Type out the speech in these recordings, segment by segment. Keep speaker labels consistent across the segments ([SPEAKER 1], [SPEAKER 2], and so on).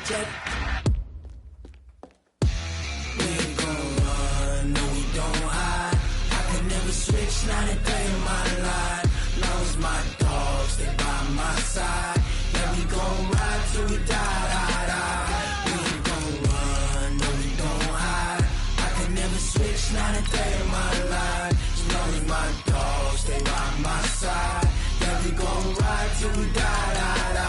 [SPEAKER 1] jet. We ain't gon' run, no we don't hide. I could never switch, not a day in my life. Long as my dogs, they by my side. Yeah, we gon' ride till we die, die, die. We ain't gon' run, no we don't hide. I could never switch, not a day in my life. As long as my dogs, they by my side. Yeah, we gon' ride till we die, die, die.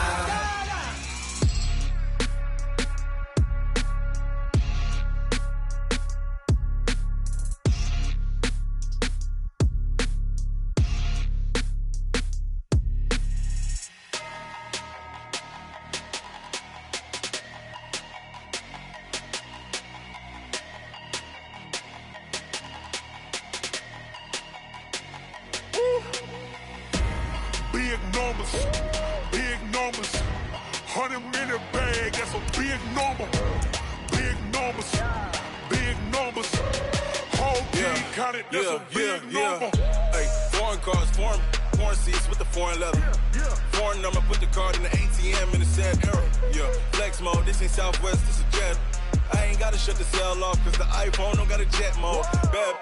[SPEAKER 2] Big numbers, 100-minute bag, that's a big number. Big numbers, whole team counted, that's a big number.
[SPEAKER 3] Hey, foreign cars, foreign seats with the foreign leather. Foreign number, put the card in the ATM in the sad era. Yeah, flex mode, this ain't Southwest, this a jet. I ain't gotta shut the cell off, cause the iPhone don't got a jet mode. Bad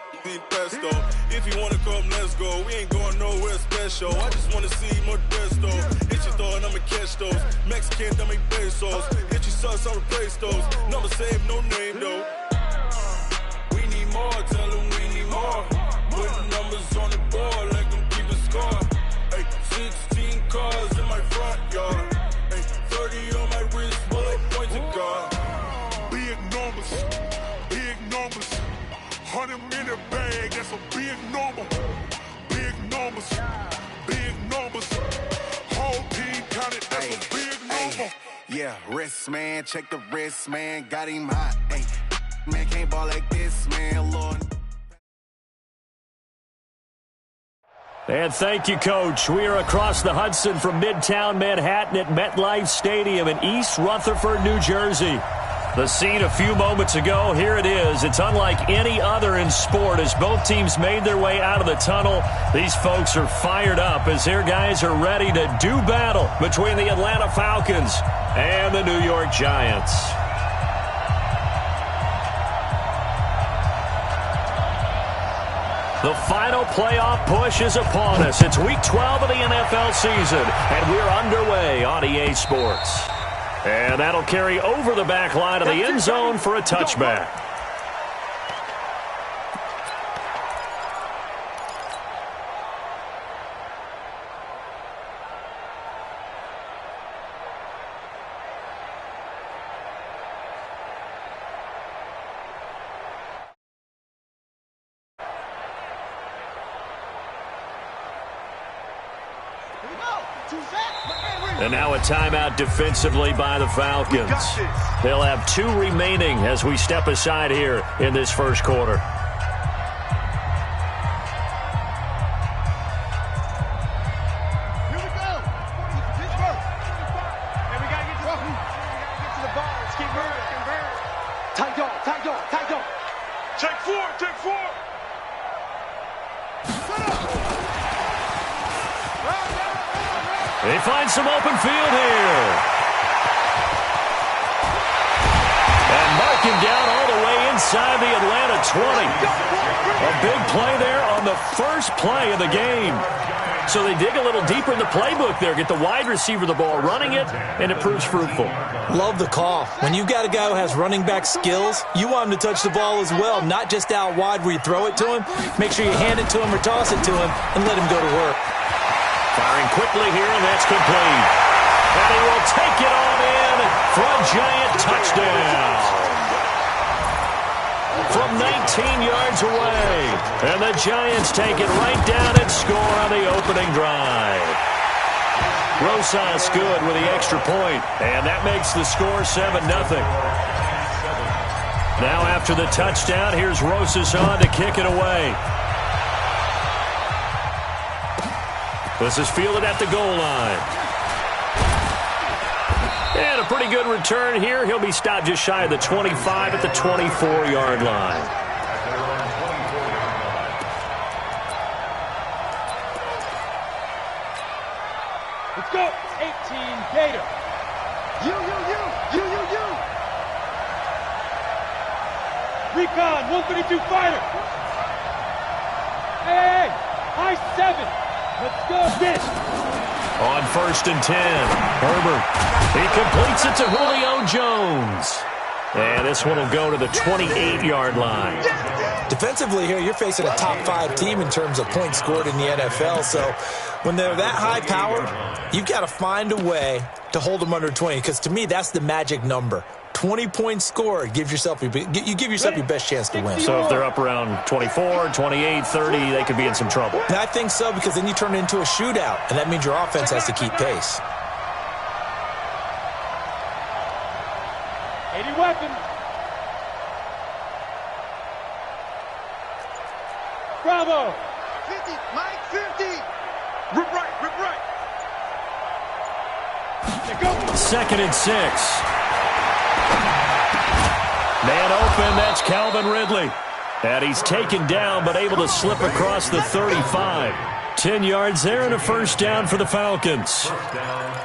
[SPEAKER 3] pesto. If you wanna come, let's go. We ain't going nowhere special. I just wanna see Modesto. Hit your thought, I'ma catch those. Mexican, I make pesos. Hit your sus, I'll replace those. Number saved, no name though. We need more, tell them we need more. Putting numbers on the board like them keep a score. Hey, 16 cars in my front yard. Hey, 30 on my wrist, bullet point to God.
[SPEAKER 2] Big numbers, 100-minute bag, that's a big number. Big numbers, whole team counted, that's a big number.
[SPEAKER 4] Yeah, wrist man, check the wrist man, got him hot. Ay, man can't ball like this, man, Lord.
[SPEAKER 5] And thank you, Coach. We are across the Hudson from Midtown Manhattan at MetLife Stadium in East Rutherford, New Jersey. The scene a few moments ago, here it is. It's unlike any other in sport as both teams made their way out of the tunnel. These folks are fired up as their guys are ready to do battle between the Atlanta Falcons and the New York Giants. The final playoff push is upon us. It's Week 12 of the NFL season, and we're underway on EA Sports. And that'll carry over the back line of the end zone for a touchback. And now a timeout defensively by the Falcons. They'll have 2 remaining as we step aside here in this first quarter.
[SPEAKER 6] Here we go. Pittsburgh. And we got to get to the ball. Let's keep moving. Tight dog.
[SPEAKER 2] Take 4.
[SPEAKER 5] They find some open field here. And marking down all the way inside the Atlanta 20. A big play there on the first play of the game. So they dig a little deeper in the playbook there, get the wide receiver the ball, running it, and it proves fruitful.
[SPEAKER 7] Love the call. When you've got a guy who has running back skills, you want him to touch the ball as well, not just out wide where you throw it to him. Make sure you hand it to him or toss it to him and let him go to work.
[SPEAKER 5] Firing quickly here, and that's complete. And he will take it on in for a Giant touchdown. From 19 yards away. And the Giants take it right down and score on the opening drive. Rosas good with the extra point, and that makes the score 7-0. Now after the touchdown, here's Rosas on to kick it away. This is fielded at the goal line. And a pretty good return here. He'll be stopped just shy of the 25 at the 24-yard line.
[SPEAKER 6] Let's go. 18 Gator. You. icon, 132 fighter. Hey, high 7. Let's go. This.
[SPEAKER 5] On 1st and 10, Herbert. He completes it to Julio Jones. And this one will go to the 28-yard line.
[SPEAKER 7] Defensively here, you're facing a top 5 team in terms of points scored in the NFL. So when they're that high-powered, you've got to find a way to hold them under 20. Because to me, that's the magic number. 20 points scored, you give yourself your best chance to win.
[SPEAKER 5] So if they're up around 24, 28, 30, they could be in some trouble.
[SPEAKER 7] I think so, because then you turn it into a shootout, and that means your offense has to keep pace.
[SPEAKER 6] 80 weapon. Bravo. 50, Mike, 50. Rip right, rip right. Go.
[SPEAKER 5] 2nd and 6. Man open, that's Calvin Ridley. And he's taken down, but able to slip across the 35. 10 yards there and a first down for the Falcons.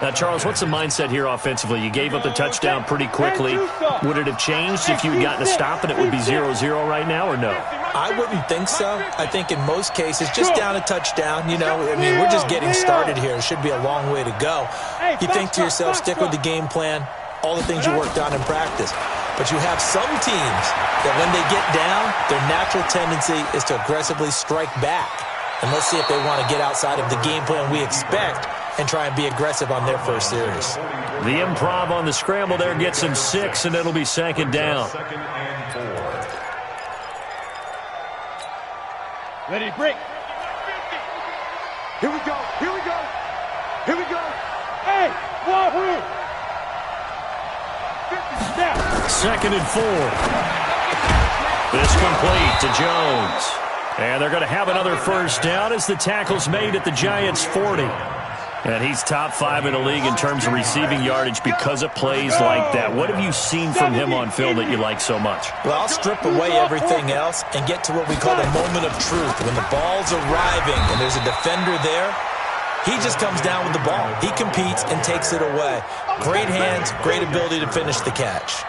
[SPEAKER 5] Now, Charles, what's the mindset here offensively? You gave up the touchdown pretty quickly. Would it have changed if you had gotten a stop and it would be 0-0 right now, or no?
[SPEAKER 7] I wouldn't think so. I think in most cases, just down a touchdown, you know, I mean, we're just getting started here. It should be a long way to go. You think to yourself, stick with the game plan, all the things you worked on in practice. But you have some teams that when they get down, their natural tendency is to aggressively strike back. And let's see if they want to get outside of the game plan we expect and try and be aggressive on their first series.
[SPEAKER 5] The improv on the scramble there gets him 6, and it'll be 2nd down.
[SPEAKER 6] Ready to break. Here we go. Here we go. Here we go. Hey, Wahoo.
[SPEAKER 5] 2nd and 4. This complete to Jones. And they're going to have another first down as the tackle's made at the Giants' 40. And he's top 5 in the league in terms of receiving yardage because of plays like that. What have you seen from him on film that you like so much?
[SPEAKER 7] Well, I'll strip away everything else and get to what we call the moment of truth. When the ball's arriving and there's a defender there, he just comes down with the ball. He competes and takes it away. Great hands, great ability to finish the catch.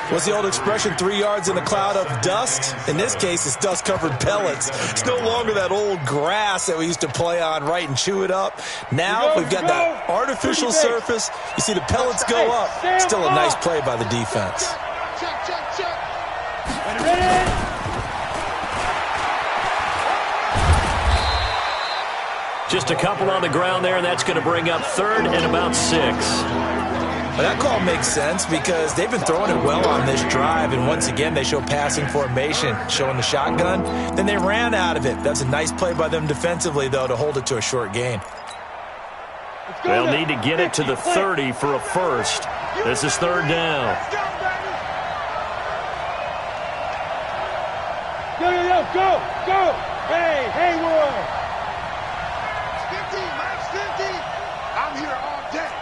[SPEAKER 7] What's the old expression, 3 yards in a cloud of dust? In this case, it's dust-covered pellets. It's no longer that old grass that we used to play on, right, and chew it up. Now we've got that artificial surface. You see the pellets go up. Still a nice play by the defense.
[SPEAKER 6] Check.
[SPEAKER 5] Just a couple on the ground there, and that's going to bring up 3rd and about 6.
[SPEAKER 7] Well, that call makes sense because they've been throwing it well on this drive, and once again they show passing formation, showing the shotgun. Then they ran out of it. That's a nice play by them defensively, though, to hold it to a short gain.
[SPEAKER 5] They'll need to get it to the 30 for a first. This is 3rd down.
[SPEAKER 6] Go! Hey, Haywood! 50, Max 50! I'm here all day.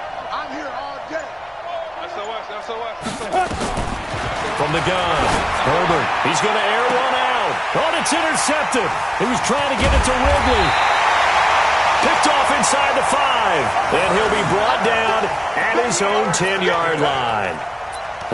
[SPEAKER 5] From the gun, Herbert, he's going to air one out. Oh, it's intercepted. He was trying to get it to Ridley. Picked off inside the 5. And he'll be brought down at his own 10-yard line.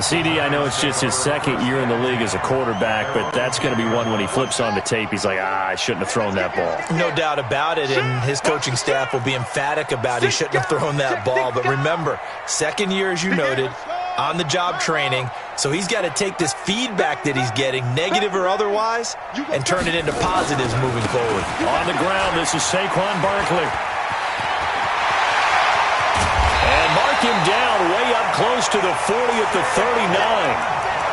[SPEAKER 5] CD, I know it's just his 2nd year in the league as a quarterback, but that's going to be one when he flips on the tape. He's like, I shouldn't have thrown that ball.
[SPEAKER 7] No doubt about it, and his coaching staff will be emphatic about he shouldn't have thrown that ball. But remember, 2nd year, as you noted, on-the-job training, so he's got to take this feedback that he's getting, negative or otherwise, and turn it into positives moving forward.
[SPEAKER 5] On the ground, this is Saquon Barkley. And mark him down way up close to the 40 at the 39.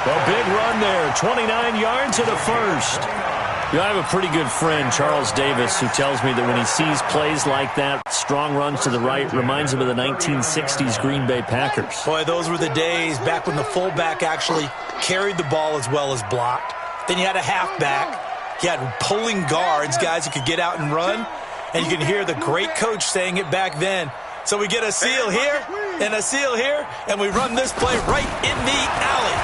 [SPEAKER 5] A big run there, 29 yards and a first. You know, I have a pretty good friend, Charles Davis, who tells me that when he sees plays like that, strong runs to the right, reminds him of the 1960s Green Bay Packers.
[SPEAKER 7] Boy, those were the days back when the fullback actually carried the ball as well as blocked. Then you had a halfback. You had pulling guards, guys who could get out and run. And you can hear the great coach saying it back then. So we get a seal here and a seal here, and we run this play right in the alley.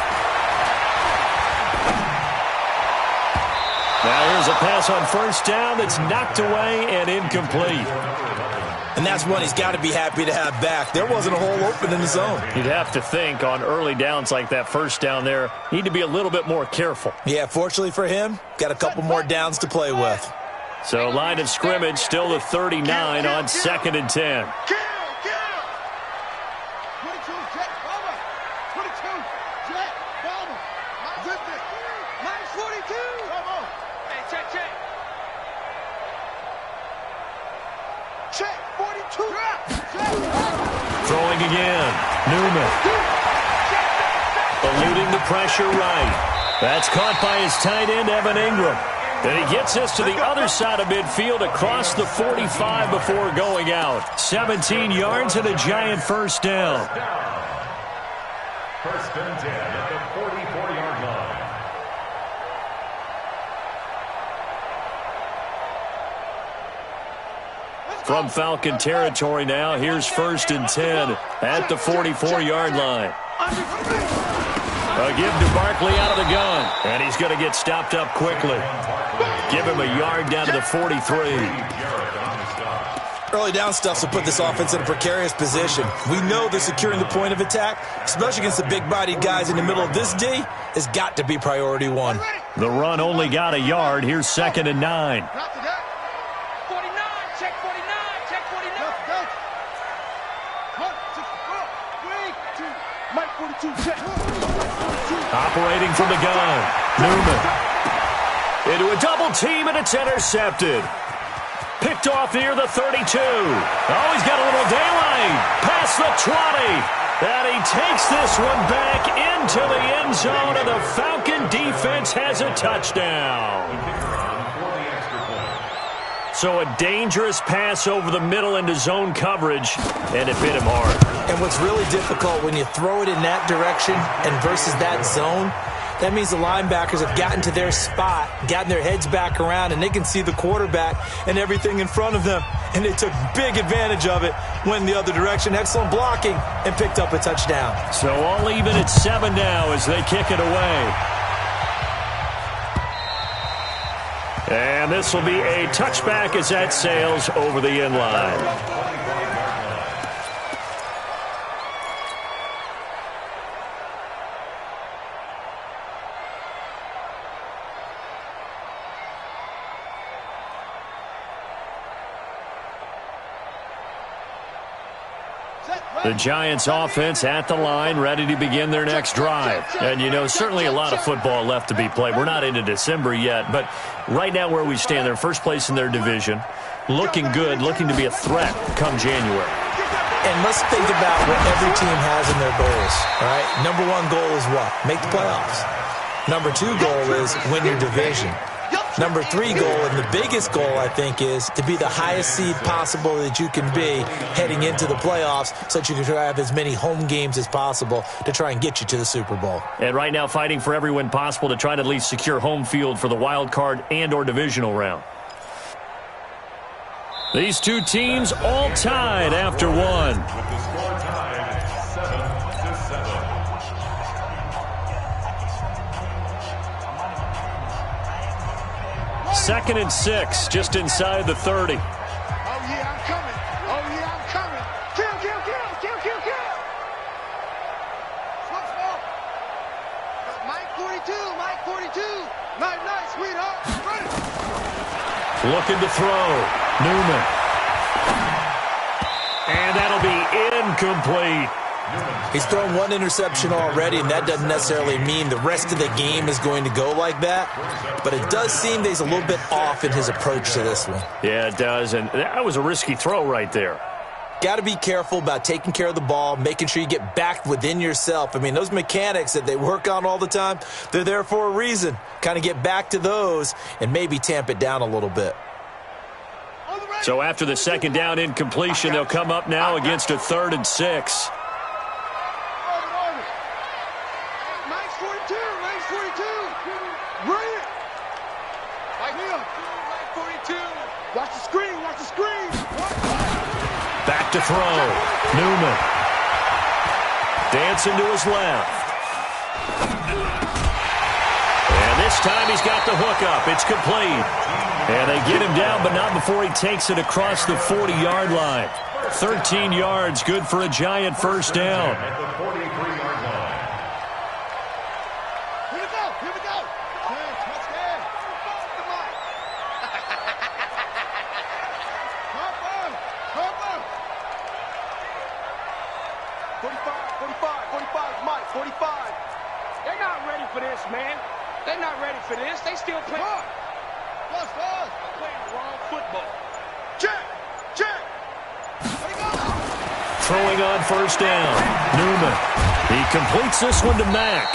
[SPEAKER 5] Now here's a pass on first down that's knocked away and incomplete.
[SPEAKER 7] And that's one he's got to be happy to have back. There wasn't a hole open in the zone.
[SPEAKER 5] You'd have to think on early downs like that first down there, need to be a little bit more careful.
[SPEAKER 7] Yeah, fortunately for him, got a couple more downs to play with.
[SPEAKER 5] So line of scrimmage still the 39 on 2nd and 10. Throwing again. Newman. Eluding the pressure right. That's caught by his tight end, Evan Ingram. And he gets us to the other side of midfield across the 45 before going out. 17 yards and a giant first down.
[SPEAKER 8] First and 10 at the 44-yard line.
[SPEAKER 5] From Falcon territory now, here's 1st and 10 at the 44-yard line. A give to Barkley out of the gun, and he's going to get stopped up quickly. Give him a yard down to the 43.
[SPEAKER 7] Early down stuff will put this offense in a precarious position. We know they're securing the point of attack, especially against the big-bodied guys in the middle of this D, has got to be priority one.
[SPEAKER 5] The run only got a yard. Here's 2nd and 9. Operating from the gun. Newman. Into a double team, and it's intercepted. Picked off near the 32. Oh, he's got a little daylight. Past the 20. And he takes this one back into the end zone, and the Falcon defense has a touchdown. So a dangerous pass over the middle into zone coverage, and it hit him hard.
[SPEAKER 7] And what's really difficult when you throw it in that direction and versus that zone, that means the linebackers have gotten to their spot, gotten their heads back around, and they can see the quarterback and everything in front of them. And they took big advantage of it, went the other direction, excellent blocking, and picked up a touchdown.
[SPEAKER 5] So all even at 7 now as they kick it away. And this will be a touchback as that sails over the end line. The Giants offense at the line, ready to begin their next drive. And, you know, certainly a lot of football left to be played. We're not into December yet, but right now where we stand, they're first place in their division, looking good, looking to be a threat come January.
[SPEAKER 7] And let's think about what every team has in their goals, all right? Number one goal is what? Make the playoffs. Number two goal is win your division. Number three goal, and the biggest goal, I think, is to be the highest seed possible that you can be heading into the playoffs so that you can have as many home games as possible to try and get you to the Super Bowl.
[SPEAKER 5] And right now fighting for every win possible to try to at least secure home field for the wild card and or divisional round. These two teams all tied after one.
[SPEAKER 8] With the score tied 7-7.
[SPEAKER 5] Second and 6, just inside the 30.
[SPEAKER 6] Oh, yeah, I'm coming. Oh, yeah, I'm coming. Kill, kill, kill, kill, kill, kill. Smoke. Mike 42, Mike 42. Night, sweetheart. Run it.
[SPEAKER 5] Looking to throw. Newman. And that'll be incomplete.
[SPEAKER 7] He's thrown one interception already, and that doesn't necessarily mean the rest of the game is going to go like that. But it does seem that he's a little bit off in his approach to this one.
[SPEAKER 5] Yeah, it does, and that was a risky throw right there.
[SPEAKER 7] Got to be careful about taking care of the ball, making sure you get back within yourself. I mean, those mechanics that they work on all the time, they're there for a reason. Kind of get back to those and maybe tamp it down a little bit.
[SPEAKER 5] So after the second down incompletion, they'll come up now against a 3rd and 6. Back to throw. Newman. Dancing to his left. And this time he's got the hook up. It's complete. And they get him down, but not before he takes it across the 40-yard line. 13 yards, good for a Giant first down.
[SPEAKER 8] At the 43-yard line.
[SPEAKER 6] Here we go. Here we go. Touchdown. Harper. 45, Mike, 45.
[SPEAKER 9] They're not ready for this, man. They're not ready for this. They still playing.
[SPEAKER 6] Plus.
[SPEAKER 9] Playing the wrong football.
[SPEAKER 6] Check. Where'd he go?
[SPEAKER 5] Throwing on first down. Newman. He completes this one to Mack.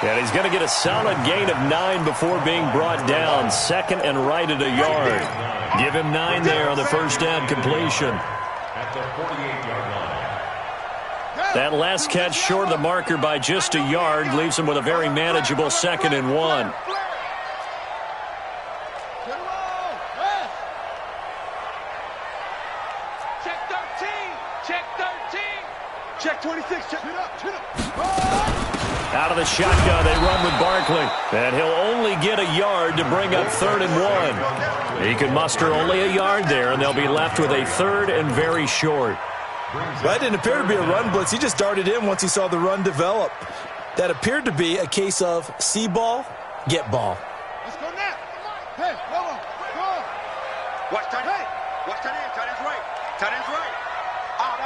[SPEAKER 5] And he's going to get a solid gain of 9 before being brought down. Second and right at a yard. Give him 9 there on the first down completion.
[SPEAKER 8] At the 48-yard line.
[SPEAKER 5] That last catch short of the marker by just a yard leaves him with a very manageable 2nd and 1.
[SPEAKER 9] Check 13. Check 13.
[SPEAKER 6] Check 26. Check it up.
[SPEAKER 5] Out of the shotgun, they run with Barkley. And he'll only get a yard to bring up 3rd and 1. He can muster only a yard there, and they'll be left with a 3rd and very short.
[SPEAKER 7] That didn't appear to be a run blitz. He just darted in once he saw the run develop. That appeared to be a case of see ball, get ball.
[SPEAKER 6] Let's go now. Hey, go on.
[SPEAKER 9] Watch tight end. Watch tight end. Tight end's right. Tight end's right. Out.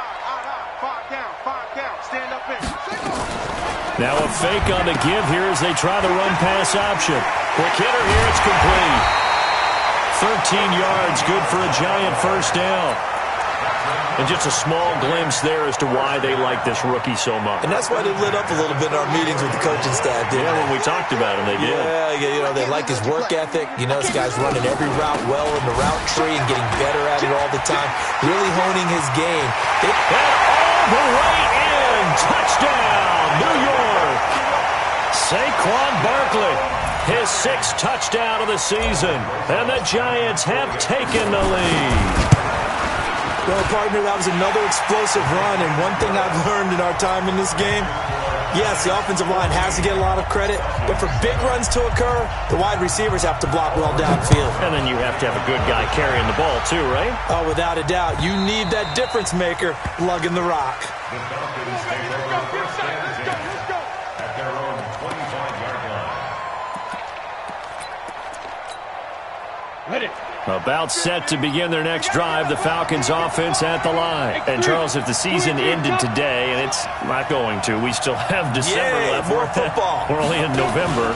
[SPEAKER 9] 5 down. Stand up in.
[SPEAKER 5] Now a fake on the give here as they try the run-pass option. Quick hitter here, it's complete. 13 yards, good for a Giant first down. And just a small glimpse there as to why they like this rookie so much.
[SPEAKER 7] And that's why they lit up a little bit in our meetings with the coaching staff, didn't they?
[SPEAKER 5] When we talked about him, they did.
[SPEAKER 7] Yeah, they like his work ethic. This guy's running every route well in the route tree and getting better at it all the time. Really honing his game.
[SPEAKER 5] And all the way in. Touchdown, New York. Saquon Barkley, his 6th touchdown of the season. And the Giants have taken the lead.
[SPEAKER 7] Well, partner, that was another explosive run, and one thing I've learned in our time in this game, yes, the offensive line has to get a lot of credit, but for big runs to occur, the wide receivers have to block well downfield.
[SPEAKER 5] And then you have to have a good guy carrying the ball, too, right?
[SPEAKER 7] Oh, without a doubt. You need that difference maker lugging the rock.
[SPEAKER 8] The Falcons take over first and 10 at their own 25-yard line.
[SPEAKER 9] Ready.
[SPEAKER 5] About set to begin their next drive, the Falcons offense at the line. And Charles, if the season ended today, and it's not going to, we still have December left.
[SPEAKER 7] More football.
[SPEAKER 5] We're only in November,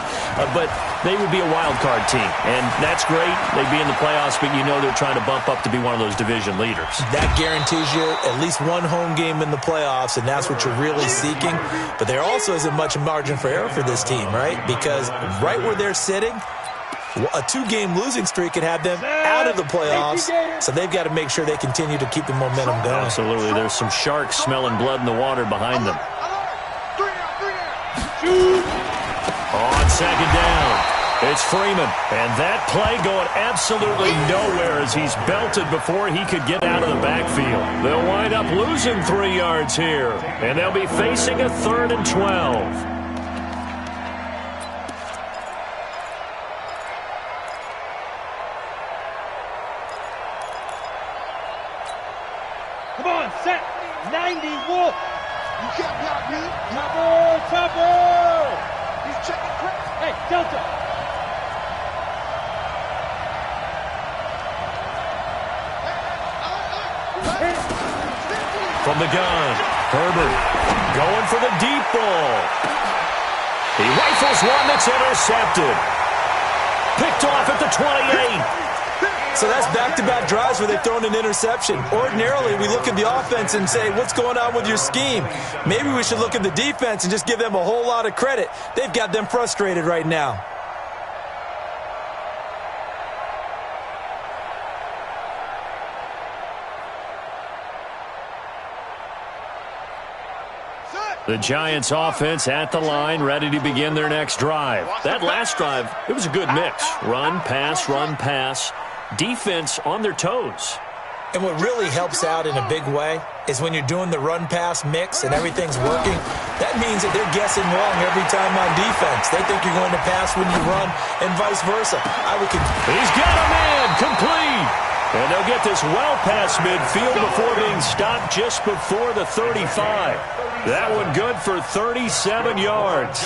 [SPEAKER 5] but they would be a wild card team, and that's great. They'd be in the playoffs, but you know they're trying to bump up to be one of those division leaders.
[SPEAKER 7] That guarantees you at least one home game in the playoffs, and that's what you're really seeking. But there also isn't much margin for error for this team, right? Because right where they're sitting, a 2-game losing streak could have them out of the playoffs, so they've got to make sure they continue to keep the momentum going.
[SPEAKER 5] Absolutely. There's some sharks smelling blood in the water behind them. On 2nd down, it's Freeman. And that play going absolutely nowhere as he's belted before he could get out of the backfield. They'll wind up losing 3 yards here, and they'll be facing a 3rd and 12.
[SPEAKER 6] Come on, set. 90 Wolf. You can't block me. Topper. He's checking quick. Hey, Delta.
[SPEAKER 5] From the gun, Herbert going for the deep ball. He rifles one that's intercepted. Picked off at the 28.
[SPEAKER 7] So that's back-to-back drives where they've thrown an interception. Ordinarily, we look at the offense and say, what's going on with your scheme? Maybe we should look at the defense and just give them a whole lot of credit. They've got them frustrated right now.
[SPEAKER 5] The Giants offense at the line, ready to begin their next drive. That last drive, it was a good mix. Run, pass, defense on their toes.
[SPEAKER 7] And what really helps out in a big way is when you're doing the run-pass mix and everything's working, that means that they're guessing wrong every time on defense. They think you're going to pass when you run and vice versa.
[SPEAKER 5] He's got a man complete. And they'll get this well past midfield before being stopped just before the 35. That one good for 37 yards.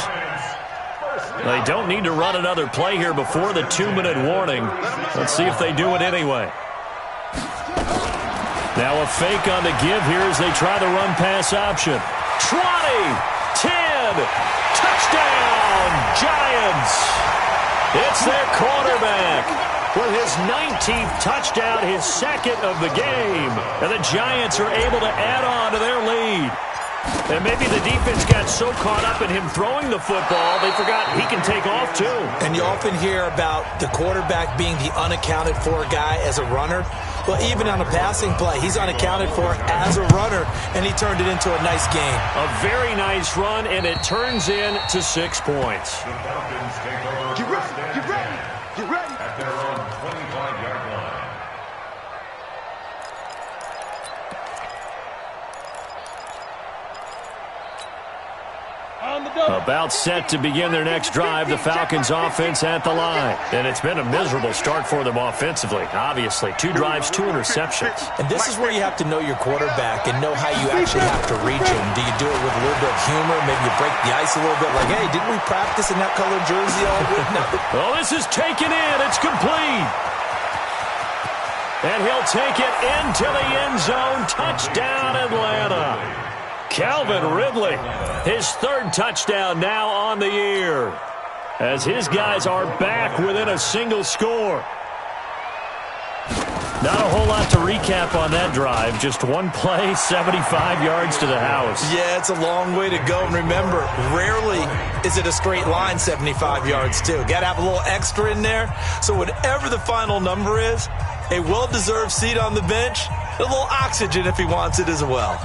[SPEAKER 5] They don't need to run another play here before the 2-minute warning. Let's see if they do it anyway. Now a fake on the give here as they try the run-pass option. 20, 10, touchdown, Giants. It's their quarterback with his 19th touchdown, his second of the game. And the Giants are able to add on to their lead. And maybe the defense got so caught up in him throwing the football, they forgot he can take off too.
[SPEAKER 7] And you often hear about the quarterback being the unaccounted for guy as a runner. Well, even on a passing play, he's unaccounted for as a runner, and he turned it into a nice game.
[SPEAKER 5] A very nice run, and it turns into 6 points.
[SPEAKER 8] The Falcons take over.
[SPEAKER 6] Get ready, get ready, get ready.
[SPEAKER 8] At their own 25-yard line.
[SPEAKER 5] About set to begin their next drive, the Falcons offense at the line. And it's been a miserable start for them offensively, obviously. 2 drives, 2 interceptions.
[SPEAKER 7] And this is where you have to know your quarterback and know how you actually have to reach him. Do you do it with a little bit of humor? Maybe you break the ice a little bit like, hey, didn't we practice in that colored jersey all week? No.
[SPEAKER 5] Well, this is taken in. It's complete. And he'll take it into the end zone. Touchdown, Atlanta. Calvin Ridley, his 3rd touchdown now on the year, as his guys are back within a single score. Not a whole lot to recap on that drive. Just one play, 75 yards to the house.
[SPEAKER 7] Yeah, it's a long way to go. And remember, rarely is it a straight line 75 yards, too. Got to have a little extra in there. So whatever the final number is, a well-deserved seat on the bench, a little oxygen if he wants it as well.